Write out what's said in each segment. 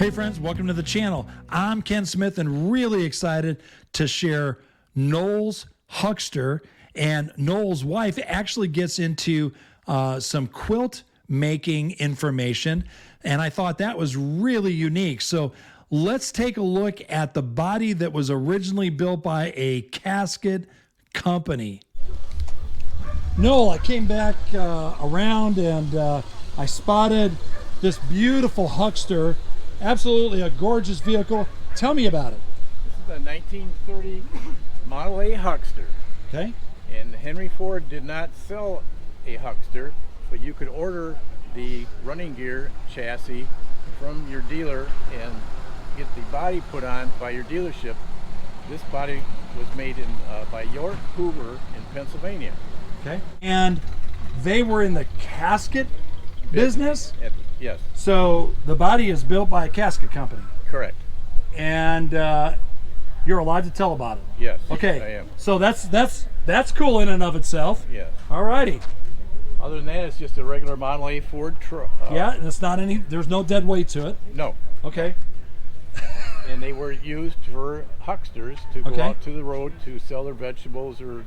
Hey friends, welcome to the channel. I'm Ken Smith and really excited to share Noel's Huckster, and Noel's wife actually gets into some quilt making information, and I thought that was really unique. So let's take a look at the body that was originally built by a Casket company. Noel, I came back around and I spotted this beautiful Huckster. Absolutely a gorgeous vehicle. Tell me about it. This is a 1930 Model A Huckster. Okay. And Henry Ford did not sell a Huckster, but you could order the running gear chassis from your dealer and get the body put on by your dealership. This body was made by York Hoover in Pennsylvania. Okay. And they were in the casket business? Yes. So the body is built by a casket company. Correct. And you're allowed to tell about it. Yes. Okay. I am. So that's cool in and of itself. Yes. All righty. Other than that, it's just a regular Model A Ford truck. Yeah, and it's not there's no dead weight to it. No. Okay. And they were used for hucksters to go out to the road to sell their vegetables or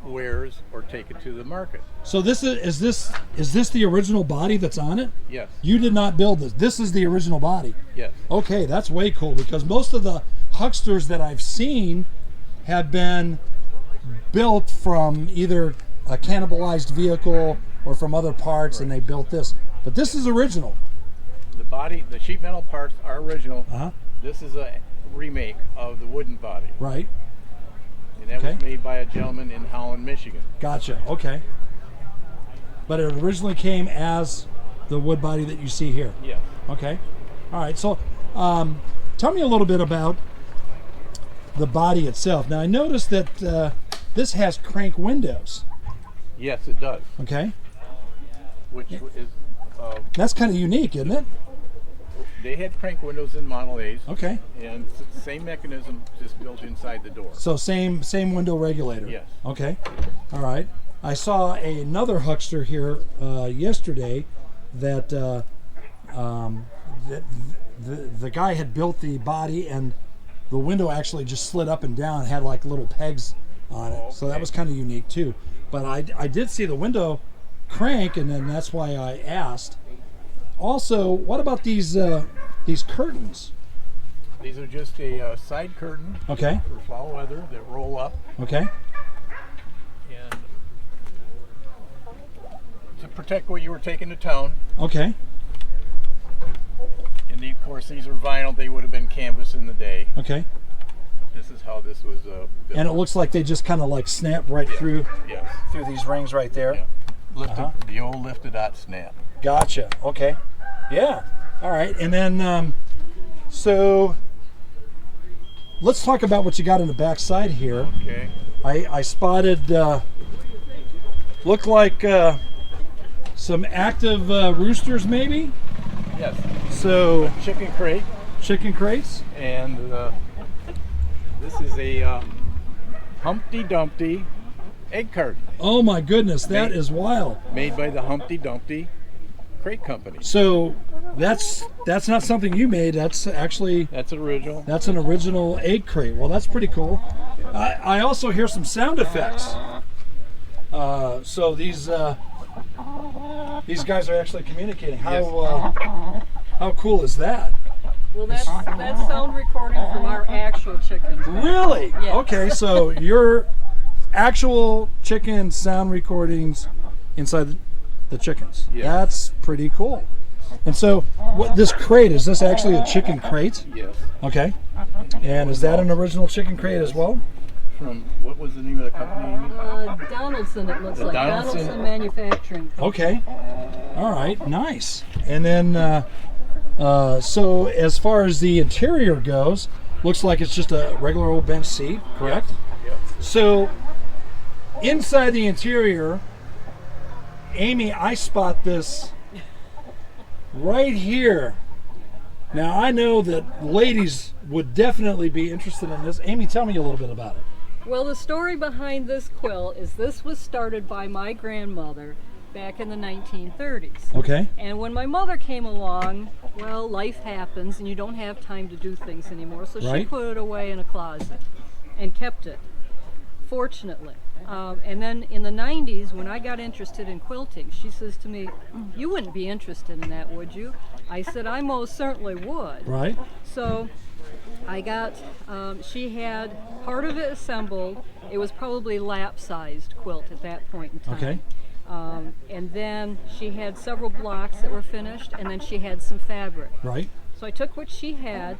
wares or take it to the market. So this is this the original body that's on it? Yes. You did not build this. This is the original body. Yes. Okay, that's way cool, because most of the Hucksters that I've seen have been built from either a cannibalized vehicle or from other parts, and they built this. But this is original. The body, the sheet metal parts are original. Uh-huh. This is a remake of the wooden body. Right. And that was made by a gentleman in Holland, Michigan. Gotcha. Okay. But it originally came as the wood body that you see here. Yes. Okay. All right. So tell me a little bit about the body itself. Now I noticed that this has crank windows. Yes, it does. Okay. Which is... That's kind of unique, isn't it? They had crank windows in Model A's. Okay. And same mechanism, just built inside the door. So same window regulator. Yes. Okay. All right. I saw another Huckster here yesterday that the guy had built the body, and the window actually just slid up and down, had like little pegs on it. So that was kind of unique too. But I did see the window crank, and then that's why I asked. Also, what about these curtains? These are just a side curtain. Okay. For foul weather that roll up. Okay. And to protect what you were taking to town. Okay. And of course, these are vinyl. They would have been canvas in the day. Okay. This is how this was built. And it looks like they just kind of like snap right through. Yes. Through these rings right there. Yeah. The old lift-a-dot snap. Gotcha. Okay. Yeah. All right. And then, so let's talk about what you got in the back side here. Okay. I spotted, look like some active roosters, maybe? Yes. So A chicken crate. Chicken crates. And this is a Humpty Dumpty egg carton. Oh my goodness, that is wild. Made by the Humpty Dumpty crate company. So that's not something you made. That's original. That's an original egg crate. Well, that's pretty cool. I also hear some sound effects. So these guys are actually communicating. How cool is that? Well, that's sound recording from our actual chickens. Really? Yeah. Okay, so your actual chicken sound recordings inside the chickens. Yeah. That's pretty cool. And so, this crate, is this actually a chicken crate? Yes. Okay. And is that an original chicken crate as well? From, what was the name of the company? Donaldson, it looks like. Donaldson. Donaldson Manufacturing. Okay. All right, nice. And then, so as far as the interior goes, looks like it's just a regular old bench seat, correct? Yep. So, inside the interior, Amy, I spot this right here. Now, I know that ladies would definitely be interested in this. Amy, tell me a little bit about it. Well, the story behind this quilt is this was started by my grandmother back in the 1930s. Okay. And when my mother came along, well, life happens and you don't have time to do things anymore. So she Right. put it away in a closet and kept it, fortunately. And then in the 90s, when I got interested in quilting, she says to me, "You wouldn't be interested in that, would you?" I said, "I most certainly would." Right. So I got, she had part of it assembled. It was probably lap-sized quilt at that point in time. Okay. And then she had several blocks that were finished, and then she had some fabric. Right. So I took what she had,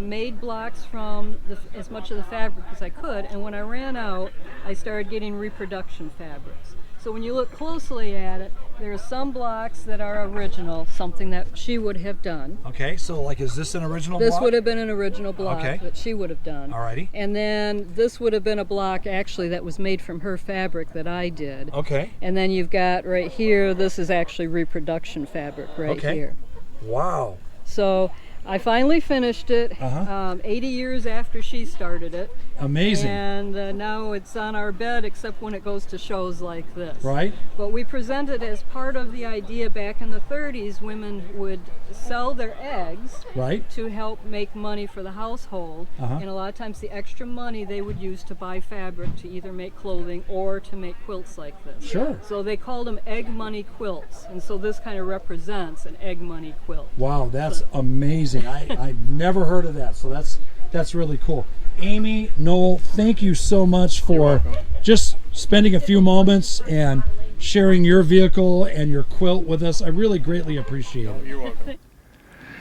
made blocks from as much of the fabric as I could, and when I ran out, I started getting reproduction fabrics. So when you look closely at it, there are some blocks that are original, something that she would have done. Okay. So, like, is this an original This block? would have been an original block Okay. that she would have done. Alrighty. And then this would have been a block actually that was made from her fabric that I did. Okay. And then you've got right here, this is actually reproduction fabric right Okay. here. Wow. So I finally finished it 80 years after she started it. Amazing. And now it's on our bed except when it goes to shows like this. Right. But we presented as part of the idea back in the 30s, women would sell their eggs Right. to help make money for the household. And a lot of times the extra money they would use to buy fabric to either make clothing or to make quilts like this. Sure. So they called them Egg Money Quilts. And so this kind of represents an Egg Money quilt. Wow, that's amazing. I never heard of that, so that's really cool. Amy, Noel, thank you so much for just spending a few moments and sharing your vehicle and your quilt with us. I really greatly appreciate it. You're welcome.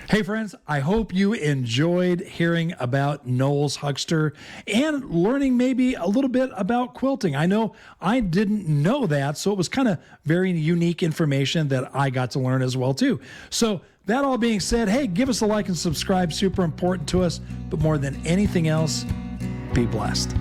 Hey friends, I hope you enjoyed hearing about Noel's Huckster and learning maybe a little bit about quilting. I know I didn't know that, so it was kind of very unique information that I got to learn as well too. So that all being said, hey, give us a like and subscribe, super important to us, but more than anything else, be blessed.